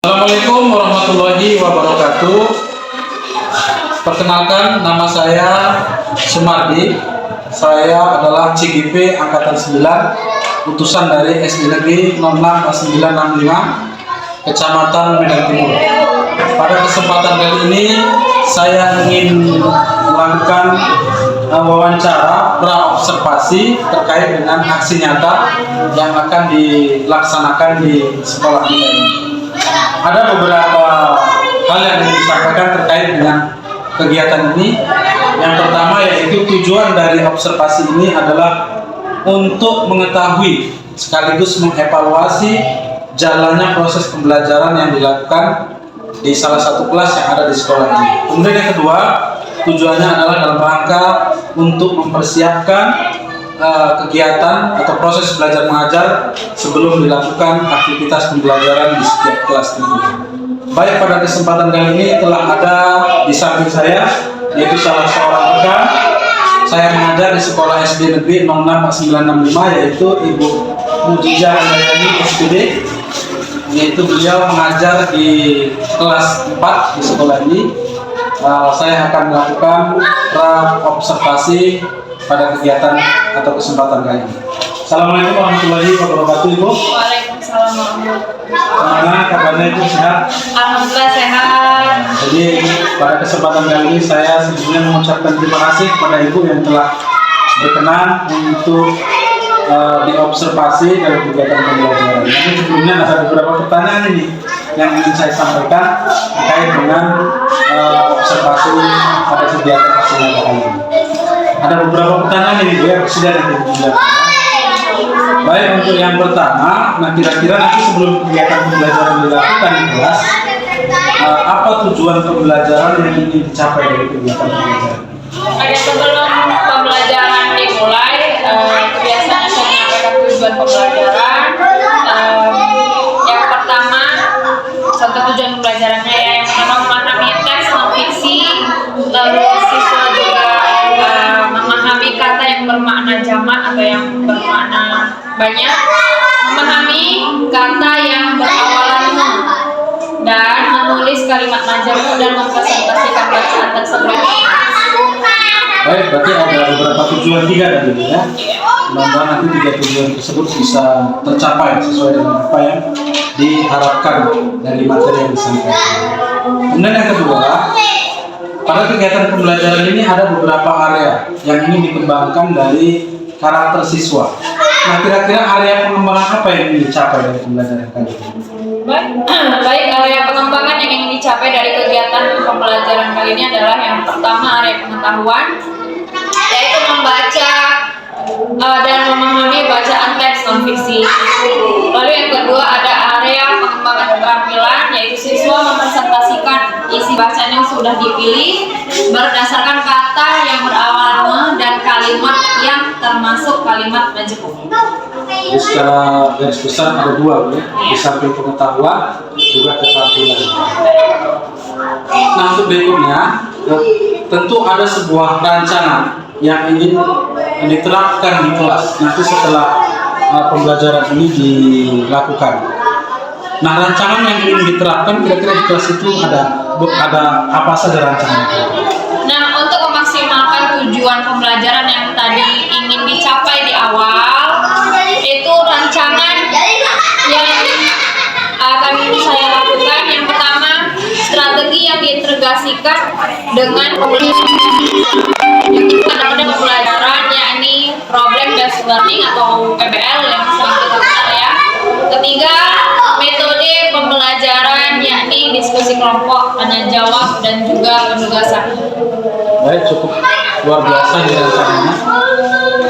Assalamualaikum warahmatullahi wabarakatuh. Perkenalkan, nama saya Sumardi. Saya adalah CGP Angkatan 9, utusan dari SD Negeri 06 965, Kecamatan Medan Timur. Pada kesempatan kali ini, saya ingin melakukan wawancara praobservasi terkait dengan aksi nyata yang akan dilaksanakan di sekolah kita ini. Ada beberapa hal yang ingin disampaikan terkait dengan kegiatan ini. Yang pertama yaitu tujuan dari observasi ini adalah untuk mengetahui sekaligus mengevaluasi jalannya proses pembelajaran yang dilakukan di salah satu kelas yang ada di sekolah ini. Kemudian yang kedua, tujuannya adalah dalam rangka untuk mempersiapkan kegiatan atau proses belajar mengajar sebelum dilakukan aktivitas pembelajaran di setiap kelas tentunya. Baik, pada kesempatan kali ini telah ada di samping saya yaitu salah seorang rekan saya mengajar di sekolah SD Negeri 06 965, yaitu Ibu Mujizah Andayani SPD, yaitu beliau mengajar di kelas 4 di sekolah ini. Saya akan melakukan observasi pada kegiatan atau kesempatan kali ini. Assalamualaikum warahmatullahi wabarakatuh, Ibu. Waalaikumsalam warahmatullahi wabarakatuh. Bagaimana kabarnya, Ibu? Sehat? Alhamdulillah sehat. Jadi pada kesempatan kali ini saya sebelumnya mengucapkan terima kasih kepada Ibu yang telah berkenan untuk diobservasi dalam kegiatan pembelajaran. Namun sebelumnya ada beberapa pertanyaan ini yang ingin saya sampaikan terkait dengan observasi pada kegiatan aksi nyata kali ini. Ada beberapa pertanyaan ini, Bu, ya, sudah dijawab. Baik, untuk yang pertama, nah kira-kira nanti sebelum kegiatan pembelajaran dilakukan di kelas, apa tujuan pembelajaran yang ingin dicapai dari kegiatan pembelajaran? Sebelum pembelajaran dimulai, biasanya saya menyampaikan tujuan pembelajaran. Yang pertama, contoh tujuan pembelajarannya yang pertama memahami teks non-fiksi, lalu siswa juga memahami kata yang bermakna jamak atau yang bermakna banyak, memahami kata yang berawalan "mu", dan menulis kalimat majemuk dan mempresentasikan bacaan tersebut. Baik, berarti ada beberapa tujuan tiga tadi, ya. Mudah-mudahan nanti tiga tujuan tersebut bisa tercapai sesuai dengan apa yang diharapkan dari materi yang disampaikan. Kemudian yang kedua, pada kegiatan pembelajaran ini ada beberapa area yang ingin dikembangkan dari karakter siswa. Nah, kira-kira area pengembangan apa yang ingin dicapai dari pembelajaran kali ini? Baik, area pengembangan yang ingin dicapai dari kegiatan pembelajaran kali ini adalah yang pertama area pengetahuan, yaitu membaca dan memahami bacaan teks non-fiksi. Lalu yang kedua ada area pengembangan keterampilan, yaitu siswa mempresentasikan isi bacaan yang sudah dipilih berdasarkan kata yang berawal "me" dan kalimat yang termasuk kalimat majemuk. Jadi secara garis besar ada dua, ya. Di samping pengetahuan juga keterampilan. Nah, untuk berikutnya tentu ada sebuah rancangan yang ingin diterapkan di kelas nanti setelah pembelajaran ini dilakukan. Nah, rancangan yang ingin diterapkan kira-kira di kelas itu ada apa saja rancangannya? Nah, untuk memaksimalkan tujuan pembelajaran yang tadi ingin dicapai di awal, itu rancangan yang akan saya lakukan. Yang pertama, strategi yang diintegrasikan dengan yang adalah pembelajaran, yakni problem based learning atau PBL yang sering kita kenal, ya. Ketiga, metode pembelajaran, yakni diskusi kelompok, tanya jawab, dan juga penugasan. Baik, cukup luar biasa di rancangannya.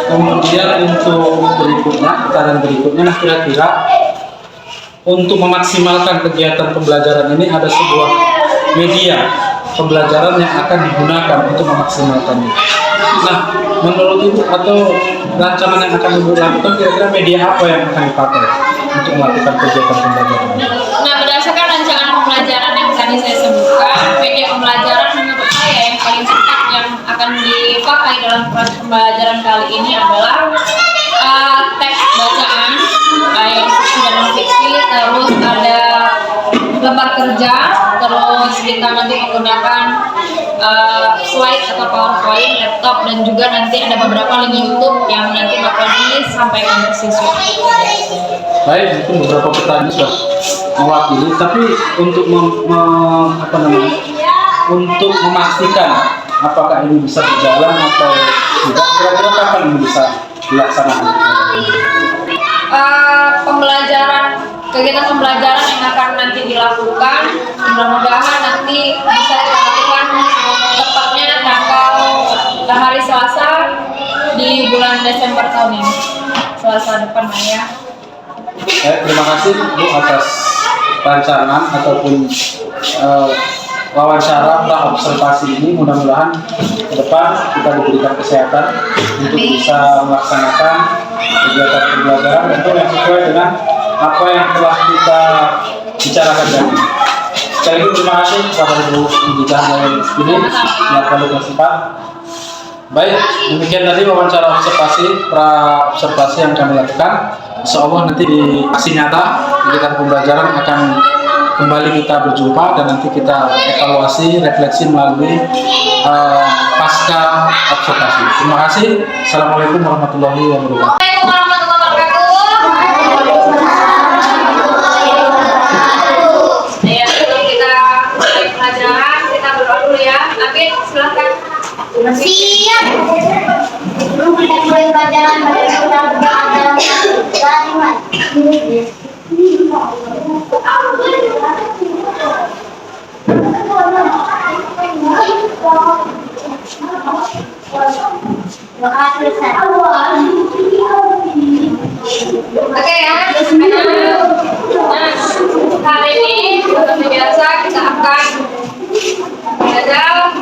Kemudian untuk pertanyaan berikutnya, kira-kira untuk memaksimalkan kegiatan pembelajaran ini ada sebuah media pembelajaran yang akan digunakan untuk memaksimalkannya. Nah, menurut Ibu atau rancangan yang akan Ibu lakukan, kira-kira media apa yang akan dipakai untuk melakukan kegiatan pembelajaran? Nah, berdasarkan rancangan pembelajaran yang tadi saya sebutkan, media pembelajaran menurut saya yang paling tepat yang akan dipakai dalam proses pembelajaran kali ini adalah teks bacaan yang fiksi dan non fiksi, terus ada lembar kita nanti menggunakan slide atau PowerPoint, laptop, dan juga nanti ada beberapa link YouTube yang nanti bakal disampaikan ke siswa. Baik, mungkin beberapa pertanyaan sudah mewakili, tapi untuk untuk memastikan apakah ini bisa berjalan atau tidak, kira-kira kapan ini bisa dilaksanakan? Kegiatan pembelajaran yang akan nanti dilakukan, mudah-mudahan nanti bisa dilakukan tepatnya hari Selasa di bulan Desember tahun ini, Selasa depan ya. Terima kasih Bu atas rancangan ataupun wawancara observasi ini. Mudah-mudahan ke depan kita diberikan kesehatan untuk bisa melaksanakan kegiatan pembelajaran tentu yang sesuai dengan apa yang telah kita bicarakan tadi. Sekali lagi terima kasih kepada Ibu Indika Hayani ini yang perlu kesempatan. Baik, demikian tadi wawancara observasi yang kami lakukan. Insyaallah nanti di aksi nyata kegiatan pembelajaran akan kembali kita berjumpa dan nanti kita evaluasi, refleksi melalui pasca observasi. Terima kasih. Assalamualaikum warahmatullahi wabarakatuh. Assalamualaikum warahmatullahi wabarakatuh. Ya, sebelum kita mulai pelajaran, kita berdoa dulu ya. Amin, silakan. Siap. Belum kita mulai pelajaran pada kita berdoa dalam kalimat. Oke ya, hari ini seperti biasa kita akan belajar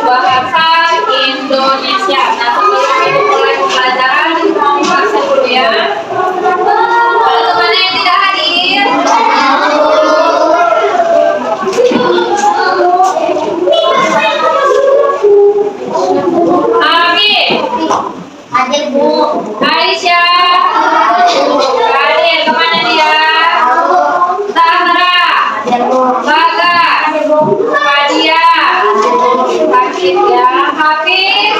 bahasa Indonesia. Nah, sebelum kita mulai pelajaran, kita mau bahasa dulu ya. Kalau teman yang tidak hadir, Amin. Hadir Bu. Aisyah. Hadir, kemana dia? Zahra. Hadir Bu. Bagas. Fadia. Hafiz ya. Hafiz.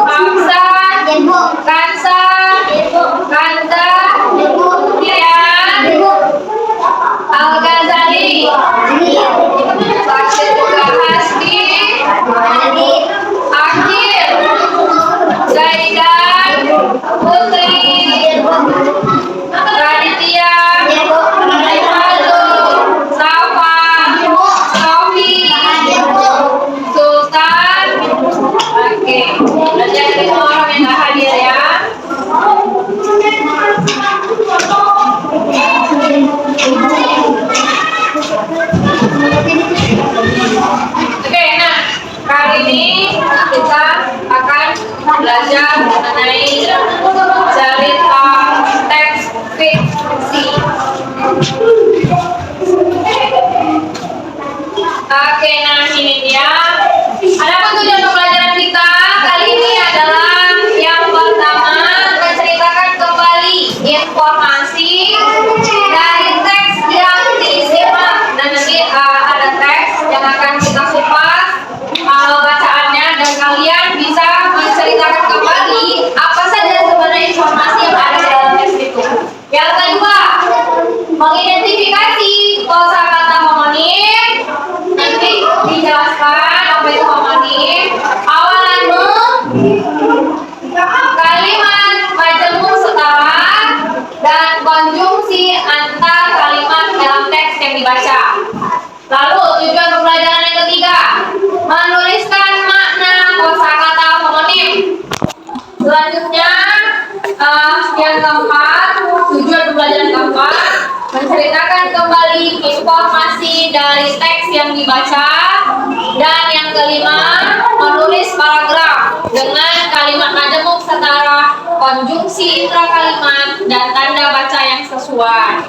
Hamzah. Hadir Bu. Kansa. Kanza. Rian. Al-Ghazali. Saksi juga Hasbi. Hadir. Akhir. Zaidan. Putri. Raditya. Rivaldo. Safa. Sofi. Sultan. Oke, belajar dari semua orang yang nggak hadir ya. Oke, nah kali ini kita akan belajar mengenai cerita teks fiksi. Oke, nah ini dia. Adapun tujuan pembelajaran kita kali ini adalah yang pertama, menceritakan kembali informasi dari teks yang disimak. Dan nanti ada teks yang akan kita kupas bacaannya, dan kalian bisa menceritakan kembali apa saja sebenarnya informasi yang ada di dalam teks itu. Yang kedua, mengidentifikasi kosakata homonim. Nanti dijelaskan apa itu homonim, awalanmu, kalimat majemuk setara, dan konjungsi antar kalimat dalam teks yang dibaca. Lalu tujuan pembelajaran yang ketiga, menuliskan makna kosakata homonim. Selanjutnya yang keempat, tujuan pembelajaran keempat, menceritakan kembali informasi dari teks yang dibaca. Dan yang kelima, menulis paragraf dengan kalimat majemuk setara, konjungsi intra-kalimat, dan tanda baca yang sesuai.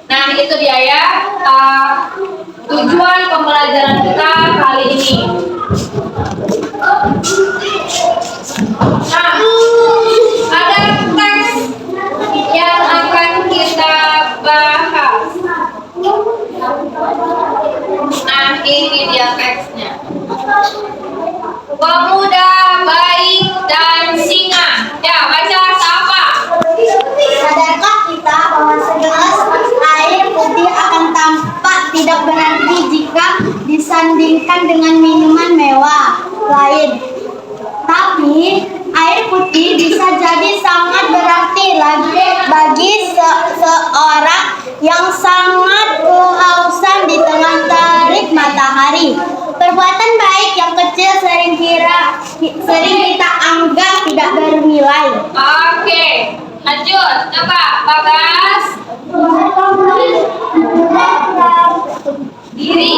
Nah, itu dia ya tujuan pembelajaran kita kali ini. Nah, ada teks yang akan kita bahas. Nah, ini dia teksnya. Pemuda baik dan singa. Ya, baca siapa? Sadarkah kita bahwa segelas air putih akan tampak tidak berarti jika disandingkan dengan minuman mewah lain? Tapi air putih bisa jadi sangat berarti bagi seorang yang sangat kehausan di tengah terik matahari. Perbuatan baik yang kecil sering kita anggap tidak bernilai. Oke, lanjut. Coba, Bagas. Diri.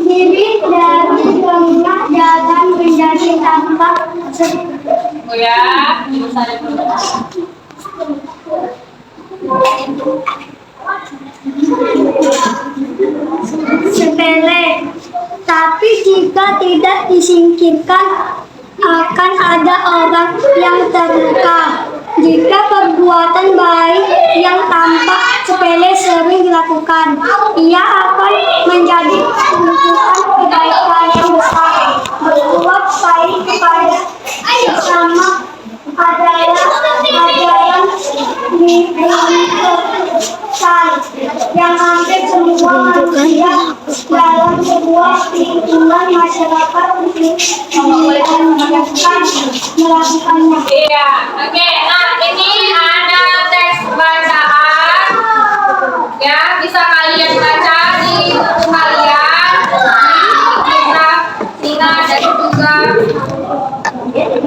Diri dari tengah jalan menjadi tampak Oh ya, saya dulu. sepele, tapi jika tidak disingkirkan akan ada orang yang terluka. Jika perbuatan baik yang tampak sepele sering dilakukan, ia akan menjadi tumpukan kebaikan yang besar. Berbuat baik kepada sesama adalah ajaran yang hampir semua manusia dalam sebuah lingkungan masyarakat untuk melakukannya. Iya, oke. Nah, ini ada teks bacaan. Ya, bisa kalian baca di buku kalian. Bisa singa dan juga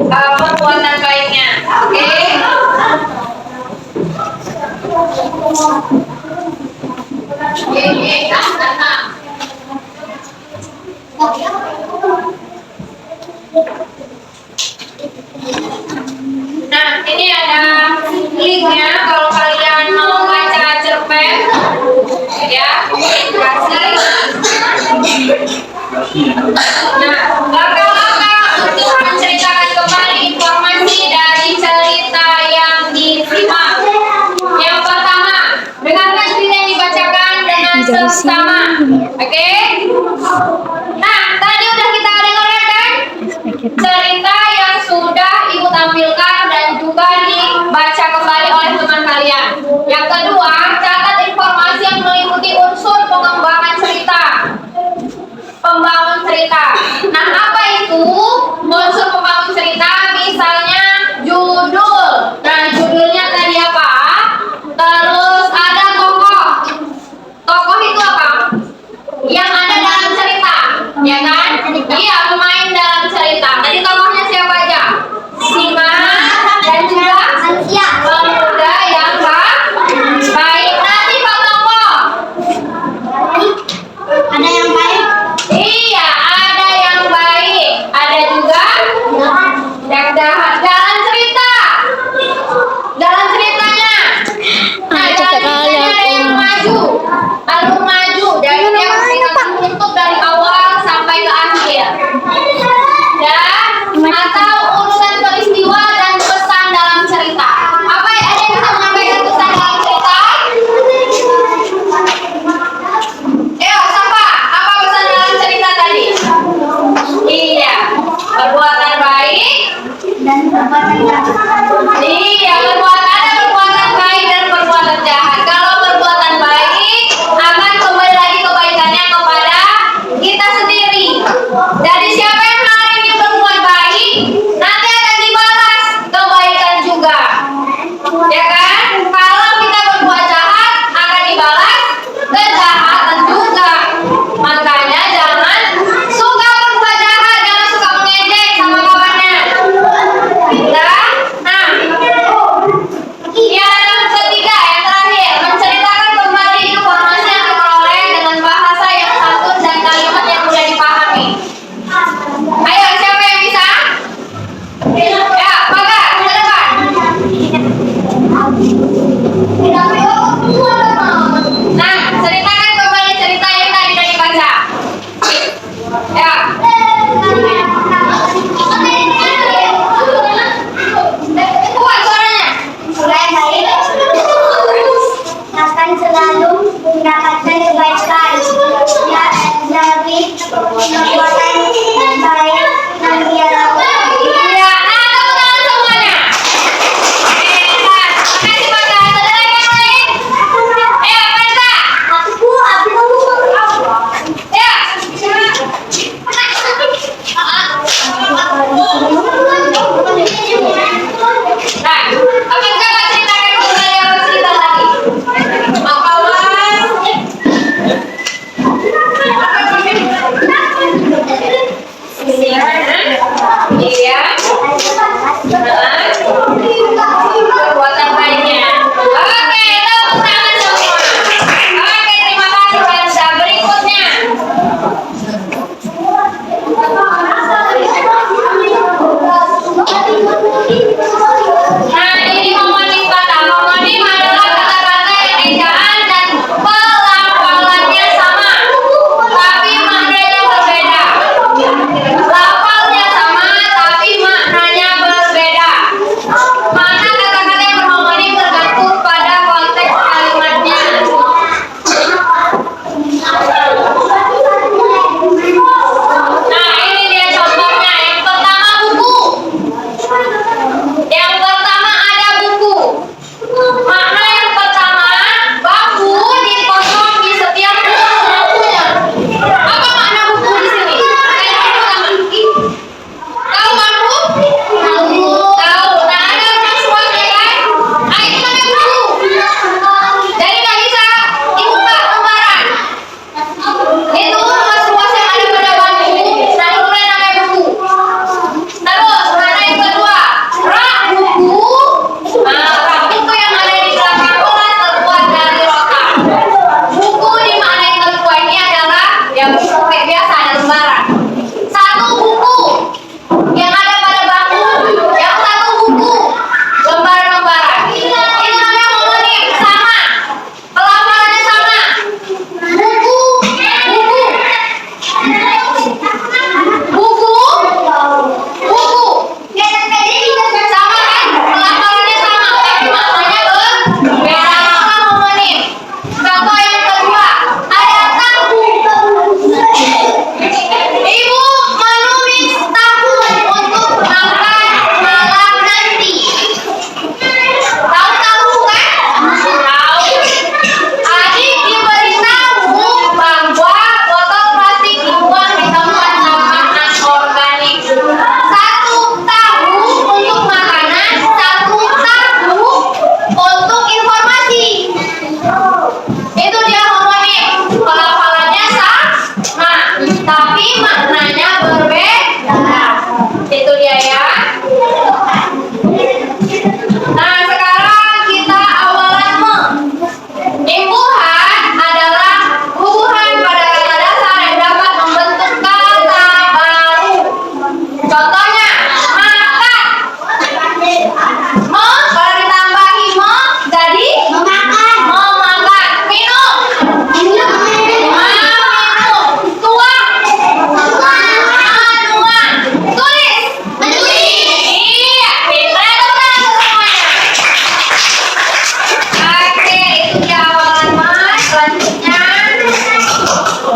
perbuatan baiknya. Oke. Nah, ini ada linknya kalau kalian mau baca cerpen, ya, kasih. Nah, langkah-langkah untuk menceritakan kembali informasi dari cerita yang disimak. Yang pertama, dengarkan cerita yang dibacakan dengan seksama. Oke? Nah, tadi udah kita dengarkan kan? Cerita yang sudah Ibu tampilkan dan juga dibaca kembali oleh teman kalian. Yang kedua, catat informasi yang meliputi unsur pengembangan cerita. Pembangun cerita. Nah, apa itu unsur pembangun cerita? Misalnya judul. Nah, judulnya tadi apa? Terus ada tokoh. Tokoh itu apa? Yang ada dalam cerita. Ya,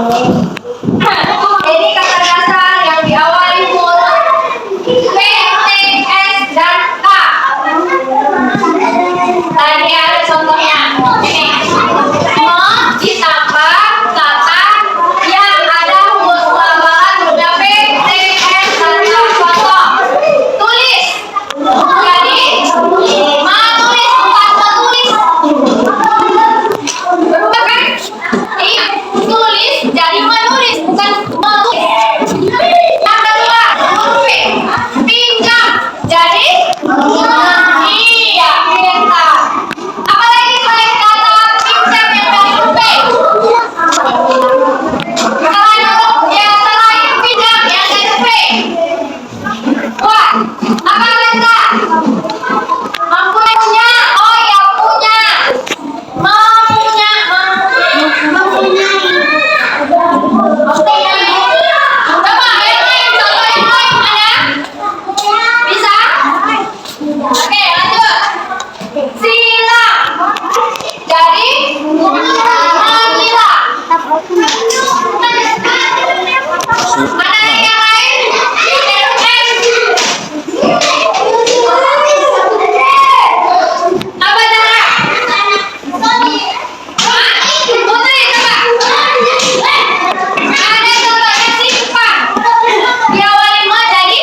Ini kata dasar yang diawali huruf P, T, S, dan K. Tadi ada contohnya. Ini ditambah kata yang ada huruf lamaran hurufnya P, T, S, dan K. Contoh, tulis. Jadi, menulis bukan menulis. Betul kan? Iya, tulis jadi menulis bukan menulis. Yang kedua, huruf P, pinjam. Jadi, iya, pinjam. Apalagi selain kata pinjam yang dari huruf P? Selain pinjam yang dari huruf P? Wah, apa kata? Mempunyai. Oh ya, punya. Coba yang lain, contoh yang lain ada? Bisa? Oke, lanjut. Silang. Jadi menggila. Mana yang lain? Apa cara? Putri, coba. Ada contohnya simpan. Diawali ma jadi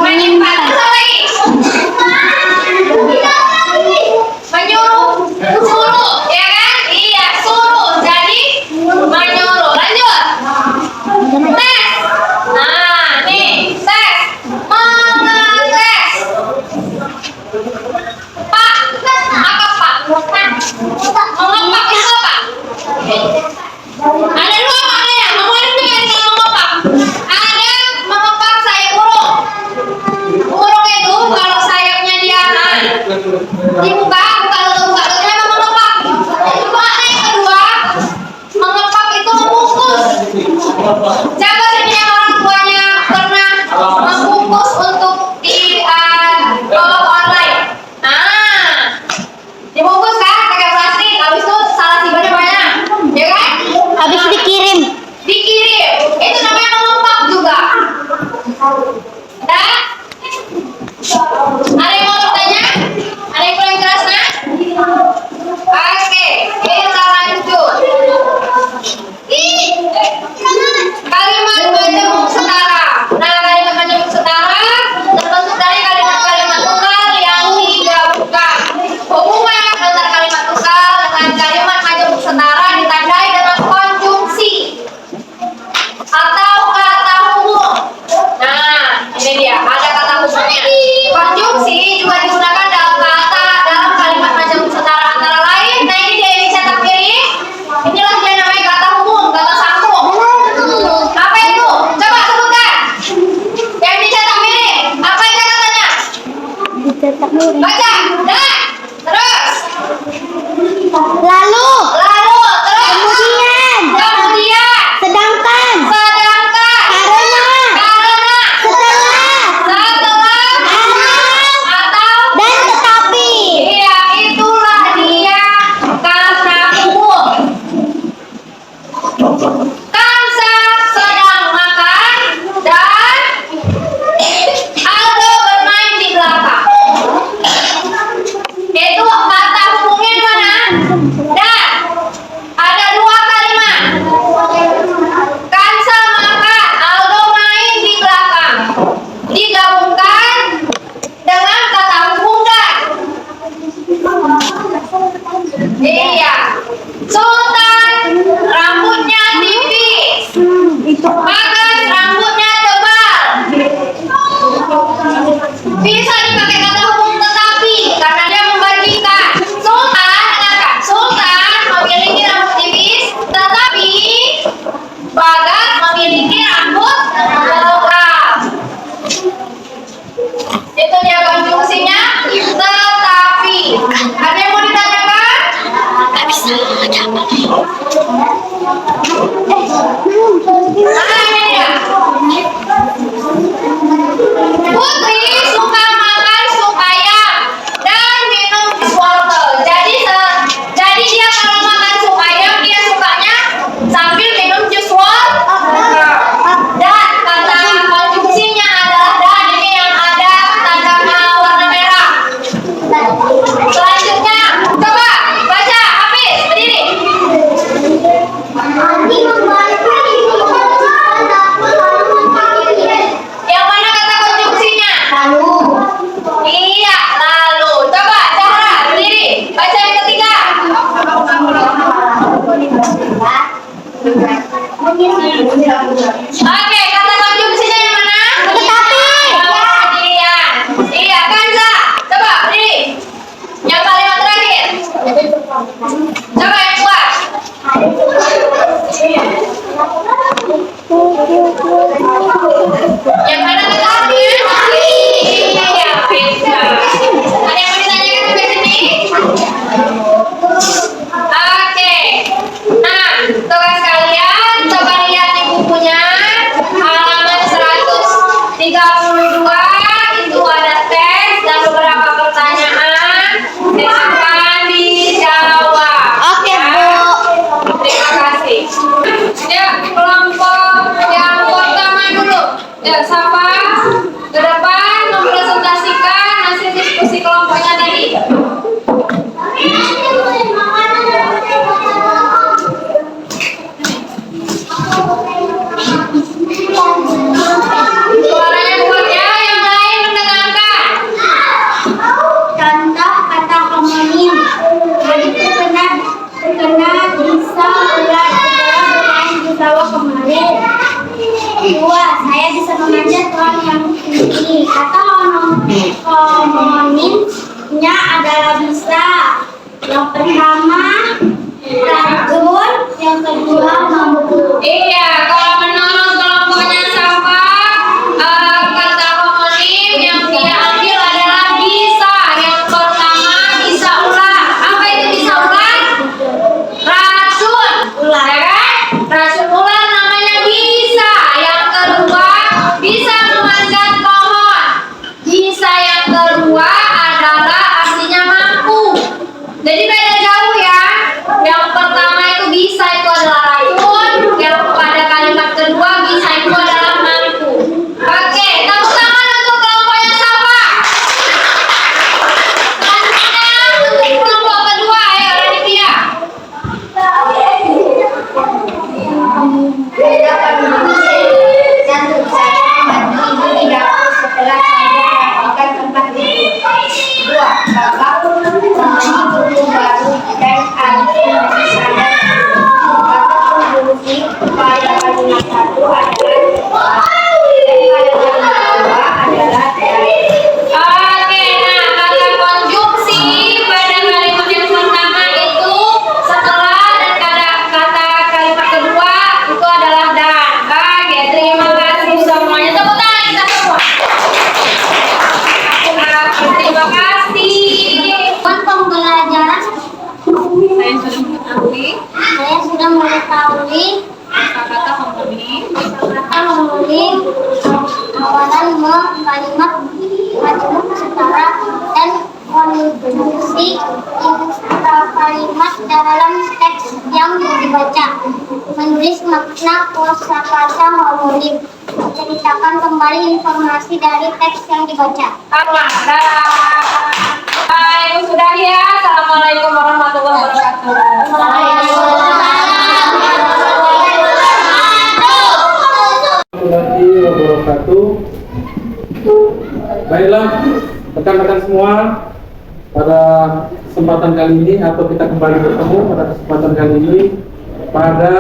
menyimpan. Terus lagi. Menyuruh, suruh, ya kan? Iya, suruh. Jadi menyuruh. Lanjut. Tes. Nah, nih, tes. Mengetes. Pak, apa Pak? Mengepak itu apa? Ada dua maknanya. Mengerti dengan mengepak. Ada mengepak sayap burung. Burung itu kalau sayapnya dia dibuka, buka itu memang mengepak. Makna yang kedua, mengepak itu membungkus. Siapa sini yang orang tuanya pernah membungkus untuk bawa ke online? Nah, dibungkus kan pakai plastik, habis itu salah simpannya banyak, ya kan? Habis dikirim. Itu namanya mengepak juga. Dan ada yang mau bertanya? Ada yang kurang jelas nah? Oke, kita lanjut. Kalimat majemuk setara. Nah, kalimat majemuk setara terbentuk dari kalimat-kalimat tunggal yang digabungkan. Hubungan antara kalimat tunggal dengan kalimat majemuk setara ditandai dengan konjungsi atau kata hubung. Nah, ini dia, ada kata hubungnya. Konjungsi juga digunakan dalam kalimat majemuk setara antara lain. Nah, ini dia yang dicetak miring. Inilah dia namanya kata hubung, kata sambung. Apa itu? Coba sebutkan. Yang dicetak miring. Apa itu katanya? Dicetak miring. Baca. Dah. Terus. Lalu. Terus. Kemudian. Sedangkan. Karena. Setelah. Atau. Dan tetapi. Iya, itulah dia kata hubung. Kansa sedang makan dan Aldo bermain di belakang. Itu kata hubungnya di mana? Dan ada dua kalimat. Kansa makan, Aldo main di belakang. Digabungkan dengan kata hubung dan. Iya. Sultan rambutnya tipis. Bagas rambutnya tebal. Bisa dipakai kata hubung tetapi karena dia membagikan. Sultan, dengarkan. Sultan memiliki rambut tipis, tetapi Bagas memiliki rambut tebal. Itu dia konjungsinya. Tetapi. Ada yang mau ditanyakan? Nggak bisa. Nah, ini dia. Putri suka makan sup ayam dan minum es wortel. Jadi dia kalau makan sup ayam dia sukanya sambil minum Oke, kata konjungsinya yang mana? Tetapi. Kemudian. Iya, Kanza. Coba beri. Yang kalimat terakhir. Coba yang kuat. Yang mana tetapi? Iya, pintar. Ada yang mau ditanyakan sampai sini? Oke. Nah, tugas kalian coba lihat di bukunya halaman 132 itu ada teks dan beberapa pertanyaan silakan dijawab. Oke, ya. Bu. Terima kasih. Ya, kelompok yang pertama dulu. Ya, Safa ke depan mempresentasikan hasil diskusi kelompoknya tadi. Suaranya kuat ya, yang lain mendengarkan. Contoh kata homonim. Terkena bisa ular setelah bermain di sawah kemarin. 2. Saya bisa memanjat pohon yang tinggi. Kata homonimnya adalah bisa. Yang pertama racun, yang kedua mampu. Iya, kalau menurut kelompoknya Safa, kata homonim yang dia ambil adalah bisa. Yang pertama bisa ular. Apa itu bisa ular? Racun. Ular, ya kan? Racun ular namanya bisa. Yang kedua bisa memanjat pohon. Bisa yang kedua adalah artinya mampu. Jadi beda jauh ya. Yang pertama itu bisa itu adalah racun. Yang pada kalimat kedua bisa itu adalah mampu. Oke, tepuk tangan untuk kelompoknya Safa. Selanjutnya untuk kelompok kedua, ayo Raditya. Jantung saya berdiri di dapur setelah saya merapikan tempat tidur. 2. Bapak membeli buku baru dan adik masih sadar. Bapak mengurusi pada kalimat 1 adalah dan pada kalimat 2 adalah dari. Oke, nah kata konjungsi pada kalimat yang pertama itu setelah dan kata kalimat kedua itu adalah dan. Oke, terima kasih semuanya. Tepuk tangan kita semua. Terima kasih. Pembelajaran Saya sudah mengetahui saya sudah mengetahui kata homonim. kata homonim, awalan kalimat majmuk setara dan konjungsi kalimat dalam teks yang dibaca. Menulis makna kosakata homonim. Menceritakan kembali informasi dari teks yang dibaca. Baik, sudah ya. Assalamualaikum warahmatullahi wabarakatuh. Warahmatullahi wabarakatuh. Baiklah, rekan-rekan semua, pada kesempatan kali ini atau kita kembali bertemu pada kesempatan kali ini pada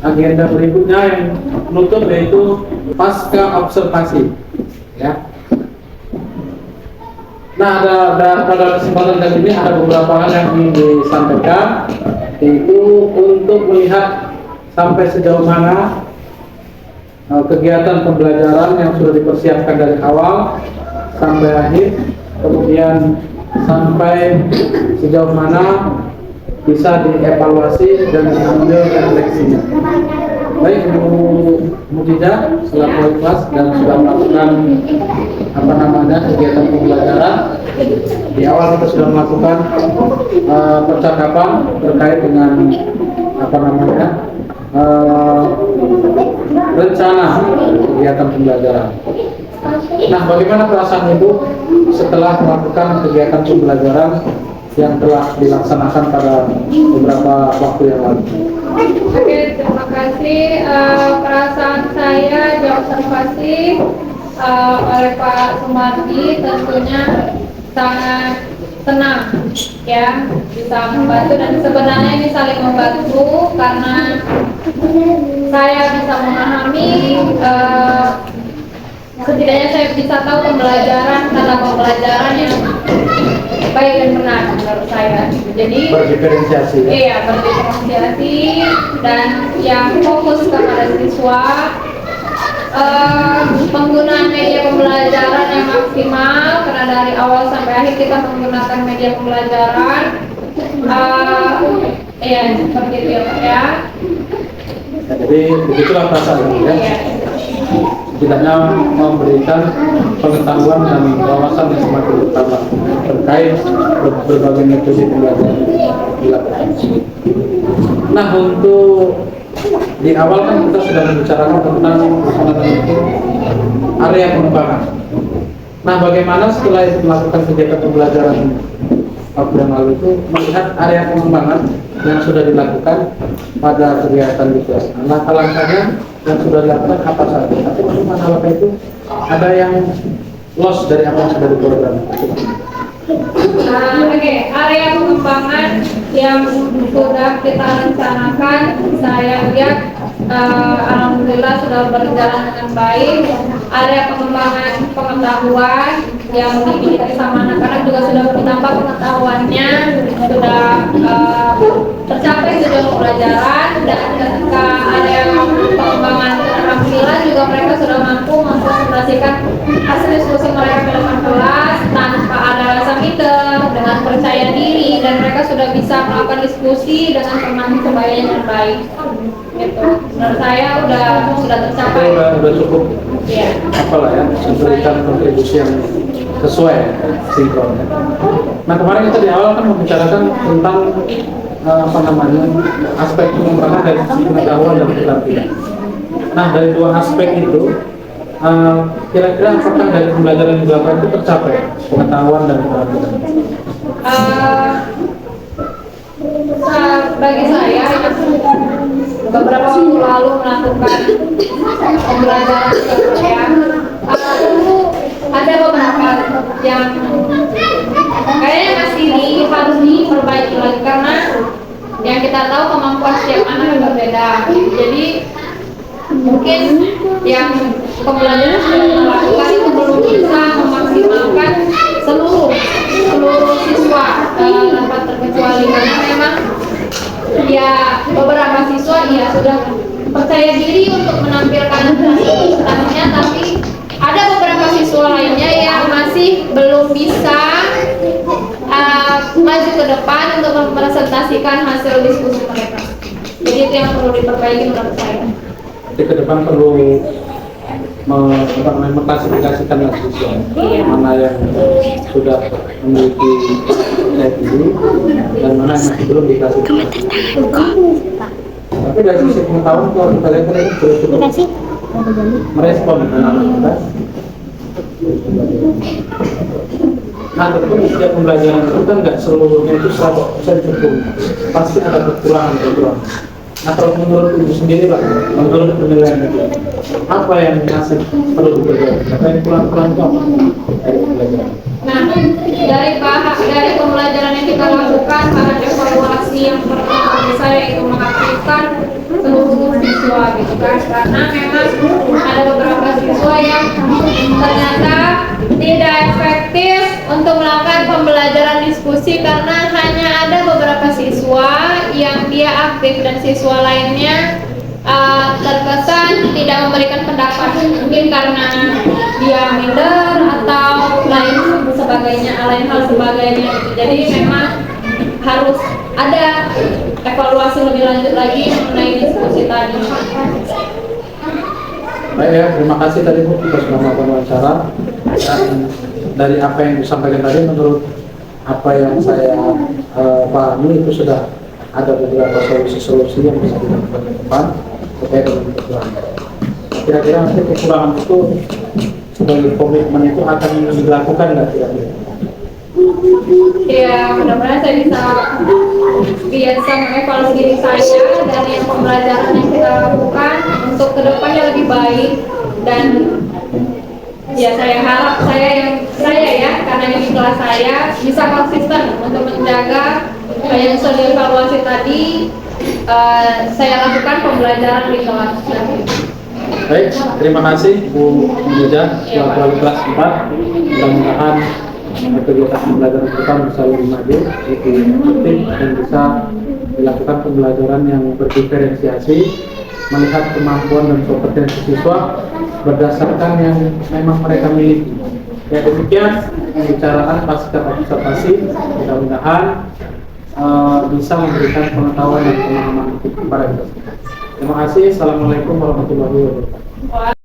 agenda berikutnya yang menutup yaitu pasca observasi. Ya. Nah, pada kesempatan kali ini ada beberapa hal yang ingin disampaikan, yaitu untuk melihat sampai sejauh mana kegiatan pembelajaran yang sudah dipersiapkan dari awal sampai akhir, kemudian sampai sejauh mana bisa dievaluasi dan diambil refleksinya. Baik, Bu Mujida selaku kelas dan sudah melakukan kegiatan pembelajaran. Di awal kita sudah melakukan percakapan terkait dengan rencana kegiatan pembelajaran. Nah, bagaimana perasaan Ibu setelah melakukan kegiatan pembelajaran yang telah dilaksanakan pada beberapa waktu yang lalu? Oke, terima kasih. Perasaan saya diobservasi oleh Pak Sumardi tentunya sangat senang ya, bisa membantu, dan sebenarnya ini saling membantu karena saya bisa memahami, setidaknya saya bisa tahu pembelajaran tata pembelajaran yang baik dan benar menurut saya. Jadi Berdiferensiasi ya. iya, berdiferensiasi dan yang fokus kepada siswa, penggunaan media pembelajaran yang maksimal karena dari awal sampai akhir kita menggunakan media pembelajaran. Ya seperti itu ya Pak ya. Jadi begitulah perasaan ya. Iya. Setidaknya memberikan pengetahuan dan wawasan yang semakin bertambah terkait berbagai metode pembelajaran yang dilakukan. Nah, untuk di awal kan kita sudah membicarakan tentang itu area pengembangan. Nah, bagaimana setelah itu melakukan kegiatan pembelajaran waktu yang lalu itu melihat area pengembangan yang sudah dilakukan pada kegiatan di kelas. Langkah-langkahnya yang sudah dilakukan apa saja? Tapi untuk masalah itu ada yang loss dari apa yang sudah diprogram. Oke, area pengembangan yang sudah kita rencanakan, saya lihat alhamdulillah sudah berjalan dengan baik. Area pengembangan pengetahuan yang dimiliki sama anak-anak juga sudah bertambah pengetahuannya, sudah tercapai tujuan pembelajaran, dan ketika area pengembangan alhamdulillah juga mereka sudah mampu mempresentasikan hasil diskusi mereka ke depan kelas tanpa ada rasa minder, dengan percaya diri, dan mereka sudah bisa melakukan diskusi dengan teman sebayanya dengan baik. Gitu. Menurut saya sudah tercapai. Udah cukup. Iya. Apalah ya, memberikan kontribusi yang sesuai sinkron ya. Nah, kemarin kita di awal kan membicarakan tentang aspek pengembangan dari sisi pengetahuan dan keterampilan. Nah, dari dua aspek itu kira-kira apakah dari pembelajaran yang dilakukan itu tercapai pengetahuan dan keterampilan? Bagi saya beberapa waktu lalu melakukan pembelajaran saya, tentu ada beberapa yang kayaknya masih harus diperbaiki lagi karena yang kita tahu kemampuan setiap anak berbeda. Jadi mungkin yang pembelajaran sudah dilakukan itu belum bisa memaksimalkan seluruh siswa tanpa terkecuali, karena memang ya beberapa siswa ya sudah percaya diri untuk menampilkan prestasinya, tapi ada beberapa siswa lainnya yang masih belum bisa maju ke depan untuk mempresentasikan hasil diskusi mereka. Jadi itu yang perlu diperbaiki menurut saya. Jadi ke depan perlu mengklasifikasikan lagi siswa mana yang sudah memiliki nilai tinggi dan mana yang masih belum diklasifikasi. Tapi dari sisi pengetahuan kalau kita lihat tadi cukup merespon anak-anak kita. Nah, tentu setiap pembelajaran itu kan nggak seluruhnya itu 100% cukup, pasti ada kekurangan. Nah, kalau menurut ibu sendiri Pak, menurut penilaian itu, apa yang masih perlu diperbaiki? Apa yang kurang-kurang itu apa dari pembelajaran? Nah, dari pembelajaran yang kita lakukan, bahan evaluasi yang pertama bagi saya itu mengaktifkan seluruh siswa gitu kan, karena memang ada beberapa siswa yang ternyata tidak efektif untuk melakukan pembelajaran diskusi karena hanya ada beberapa siswa yang dia aktif dan siswa lainnya terkesan tidak memberikan pendapat, mungkin karena dia minder atau lain hal sebagainya. Jadi memang harus ada evaluasi lebih lanjut lagi mengenai diskusi tadi. Baik ya, terima kasih tadi Bu sudah melakukan wawancara, dan dari apa yang disampaikan tadi menurut apa yang saya pahami itu sudah ada beberapa solusi-solusi yang bisa dilakukan ke depan terkait dengan kekurangan. Kira-kira nanti kekurangan itu sebagai komitmen itu akan dilakukan nggak kira-kira? Ya, mudah-mudahan saya bisa mengevaluasi diri saya dari yang pembelajaran yang kita lakukan untuk kedepannya lebih baik, dan ya saya harap saya karena ini kelas saya bisa konsisten untuk menjaga yang sudah dievaluasi tadi, saya lakukan pembelajaran di kelas. Baik, terima kasih Bu Meja selaku kelas 4. Mudah-mudahan kegiatan pembelajaran kita bisa lebih maju, lebih efektif, dan bisa dilakukan pembelajaran yang berdiferensiasi, melihat kemampuan dan kompetensi siswa berdasarkan yang memang mereka miliki. Ya, demikian pembicaraan pasca observasi. Mudah-mudahan bisa memberikan pengetahuan dan pemahaman kepada kita. Terima kasih. Assalamualaikum warahmatullahi wabarakatuh.